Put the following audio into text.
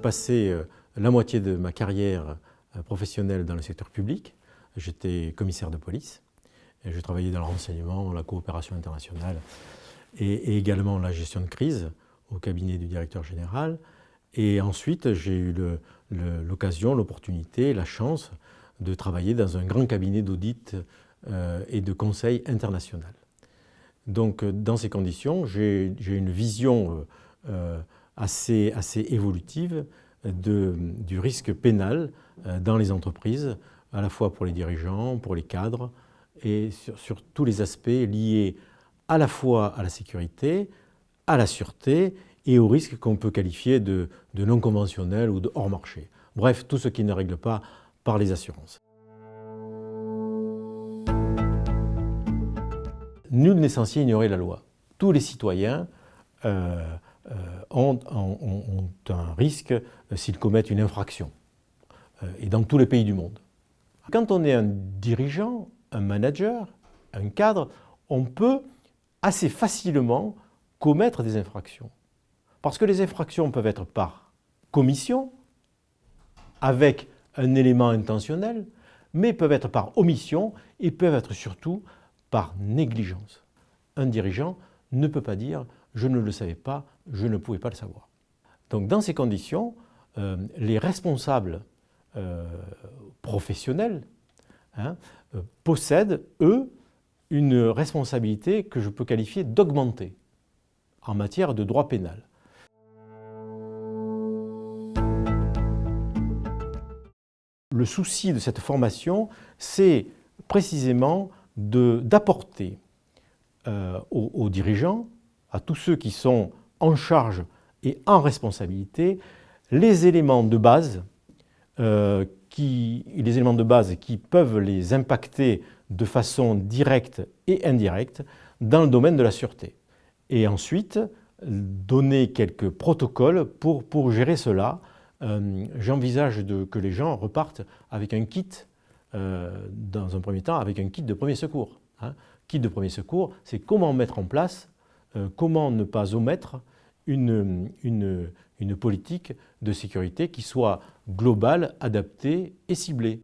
passé la moitié de ma carrière professionnelle dans le secteur public. J'étais commissaire de police. Et je travaillais dans le renseignement, la coopération internationale et également la gestion de crise au cabinet du directeur général. Et ensuite, j'ai eu l'occasion, l'opportunité, la chance de travailler dans un grand cabinet d'audit et de conseil international. Donc, dans ces conditions, j'ai une vision assez évolutive du risque pénal dans les entreprises, à la fois pour les dirigeants, pour les cadres, et sur tous les aspects liés à la fois à la sécurité, à la sûreté et aux risques qu'on peut qualifier de non conventionnels ou de hors marché. Bref, tout ce qui ne règle pas par les assurances. Nul n'est censé ignorer la loi. Tous les citoyens ont un risque s'ils commettent une infraction, et dans tous les pays du monde. Quand on est un dirigeant, un manager, un cadre, on peut assez facilement commettre des infractions. Parce que les infractions peuvent être par commission, avec un élément intentionnel, mais peuvent être par omission et peuvent être surtout par négligence. Un dirigeant ne peut pas dire « je ne le savais pas, je ne pouvais pas le savoir ». Donc dans ces conditions, les responsables professionnels possèdent, eux, une responsabilité que je peux qualifier d'augmentée en matière de droit pénal. Le souci de cette formation, c'est précisément d'apporter aux dirigeants, à tous ceux qui sont en charge et en responsabilité, les éléments de base qui peuvent les impacter de façon directe et indirecte dans le domaine de la sûreté. Et ensuite, donner quelques protocoles pour gérer cela. J'envisage que les gens repartent avec un kit, dans un premier temps, avec un kit de premier secours. Kit de premier secours, c'est comment mettre en place, comment ne pas omettre une politique de sécurité qui soit globale, adaptée et ciblée.